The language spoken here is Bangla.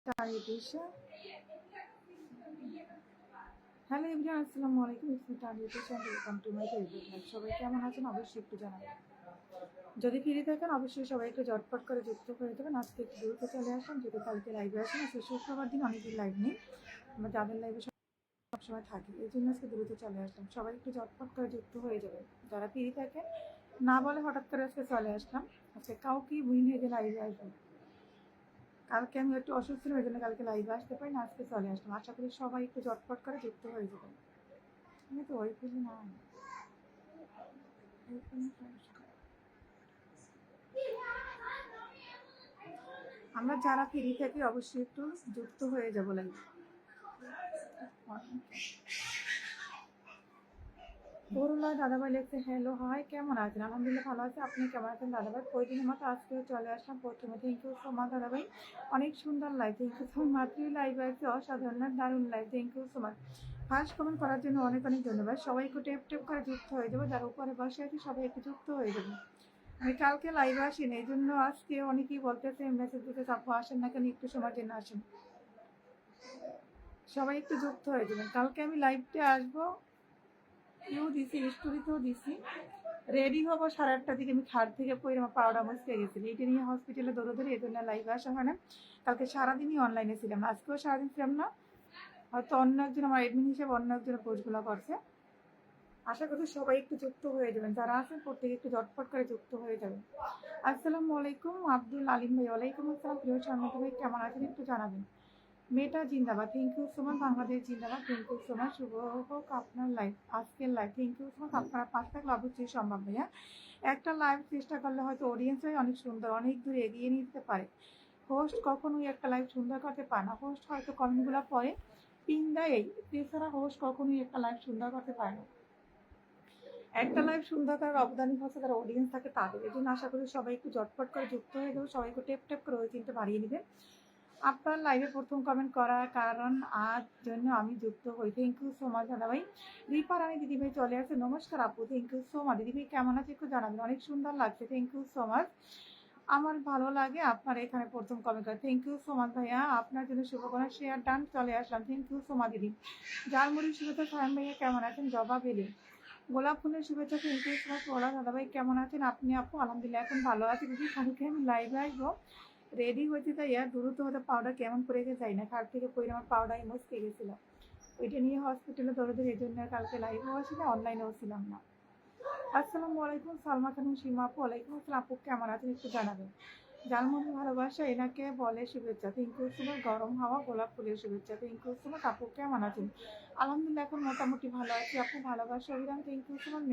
হ্যালো এভরিওয়ান, আসসালামু আলাইকুম। It's me Tania, welcome to my Facebook live. সবাই কেমন আছেন অবশ্যই একটু জানাবেন। যদি ফ্রি থাকেন অবশ্যই সবাই একটু ঝটপট করে যুক্ত করে দেবেন। আজকে একটু দ্রুত চলে আসলাম, যেহেতু কালকে লাইভে আসেন। আজকে শুক্রবার দিন অনেকদিন লাইভ নেই, আমরা যাদের লাইভে সবসময় থাকি, এই জন্য আজকে দ্রুত চলে আসলাম। সবাই একটু ঝটপট করে যুক্ত হয়ে যাবেন যারা ফ্রি থাকেন, না বলে হঠাৎ করে আজকে চলে আসলাম। আজকে কাউকেই বুঝিয়ে হয়ে যে লাইভে আসবেন। কালকে আমি একটু অসুস্থ ছিলাম, ওই জন্য কালকে লাইভে আসতে পারি না, আজকে চলে আসলাম। আশা করি সবাই একটু ঝটপট করে যুক্ত হয়ে যাবেন। আমি তো ওই ফিলি না, আমরা যারা ফ্রি থাকি অবশ্যই একটু যুক্ত হয়ে যাবো লাইভে। করুণা দাদাভাই লিখছে হ্যালো হাই, কেমন আছেন? আলহামদুলিল্লাহ ভালো আছে, আপনি কেমন আছেন দাদাভাই? প্রতিদিনের মতো আজকেও চলে আসলাম। প্রথমে থ্যাংক ইউ সো মাচ দাদাভাই, অনেক সুন্দর লাইভ। থ্যাংক ইউ সো মাত্রই লাইভ আছে, অসাধারণ দারুণ live. Thank you so much. First comment করার জন্য অনেক অনেক ধন্যবাদ। সবাই একটু টেপ টেপ করে যুক্ত হয়ে যাবো, যারা উপরে বসে আছে সবাই একটু যুক্ত হয়ে যাবে। আমি কালকে লাইভে আসিনি, এই জন্য আজকে অনেকেই বলতেছে মেসেজ দিতে চাপো আসেন না কেন, একটু সময়ের জন্য আসেন। সবাই একটু যুক্ত হয়ে যাবেন। কালকে আমি লাইভে আসবো, কেউ দিছি স্টোরিতেও দিছি। রেডি হবো 8:30 দিকে, আমি খাট থেকে পড়ে আমার পাউডার মুছতে গেছিলি, এটা নিয়ে হসপিটালে দৌড়ে এই জন্য লাইভে আসা হয় না। কালকে সারাদিনই অনলাইনে ছিলাম, আজকেও সারাদিন ছিলাম না। হয়তো অন্য একজন আমার এডমিন হিসেবে অন্য একজন পোস্টগুলো করছে। আশা করি সবাই একটু যুক্ত হয়ে যাবেন, যারা আছেন প্রত্যেকে একটু ঝটপট করে যুক্ত হয়ে যাবেন। আসসালামু আলাইকুম আব্দুল আলিম ভাই। ওয়ালাইকুম আসসালাম। প্রিয় সামনে ভাই কেমন আছেন একটু জানাবেন। মেয়েটা জিন্দাবাদ, thank you so much. Bangladesh জিন্দাবাদ, থ্যাংক ইউ সো মাচ। শুভ হোক আপনার লাইফ, আজকের life. Thank you so much. আপনারা পাশ থাকলে অবশ্যই সম্ভব ভাইয়া। একটা লাইভ চেষ্টা করলে হয়তো অডিয়েন্স হয় অনেক সুন্দর, অনেক দূর এগিয়ে নিতে পারে। হোস্ট কখনোই একটা লাইভ সুন্দর করতে পারে না। হোস্ট হয়তো কমেন্টগুলো পরে পিন দেয়, এছাড়া হোস্ট কখনোই একটা লাইভ সুন্দর করতে পারে না। একটা লাইভ সুন্দর করার অবদানই হচ্ছে তারা অডিয়েন্স থাকে তাদের। এই জন্য আশা করি সবাই একটু ঝটপট করে যুক্ত হয়ে যাবে, সবাই একটু টেপ টেপ করে ওই চিন্তা বাড়িয়ে নেবেন। আপনার লাইভে প্রথম কমেন্ট করার কারণ আজ জন্য আমি যুক্ত হই। থ্যাংক ইউ সো মাচ দাদাভাই। রিপা রানী দিদিভাই চলে আসে, নমস্কার আপু। Thank you so much. দিদিভাই কেমন আছে একটু জানাবেন, অনেক সুন্দর লাগছে। Thank you so much. আমার ভালো লাগে আপনার এখানে প্রথম কমেন্ট করে। থ্যাংক ইউ সো মাচ ভাইয়া, আপনার জন্য শুভকামনা। শেয়ার ডান, চলে আসলাম। থ্যাংক ইউ সো মাচ দিদি। জালমুড়ির শুভেচ্ছা সায়ন ভাইয়া কেমন আছেন? জবাব এলে গোলাপ ফুলের শুভেচ্ছা। Thank you so much. ওরা দাদাভাই কেমন আছেন আপনি? আপু আলহামদুলিল্লাহ এখন ভালো আছি দিদি। কালকে আমি লাইভে আসবো, রেডি হয়েছে তাই আর দ্রুত হতে পাউডার কেমন করে যাই না, খাট থেকে পড়ে আমার পাউডার মুছতে গেছিলাম, ওইটা নিয়ে হসপিটালে দৌড়ে এই জন্য কালকে লাইভেও আসি না, অনলাইনেও ছিলাম না। আসসালামু আলাইকুম সালমা খানুম সীমা আপু। ওয়ালাইকুম আসসালাম আপু, কেমন আছেন একটু জানাবেন। জালমুড়ি ভালোবাসা এনাকে বলে শুভেচ্ছা। Thank you so much. গরম হাওয়া গোলাপ ফুলের শুভেচ্ছা। থ্যাংক ইউ সো মাচ আপু, কেমন আছেন? আলহামদুলিল্লাহ এখন মোটামুটি ভালো আছি আপু, ভালোবাসা Abhiram. Thank you so much.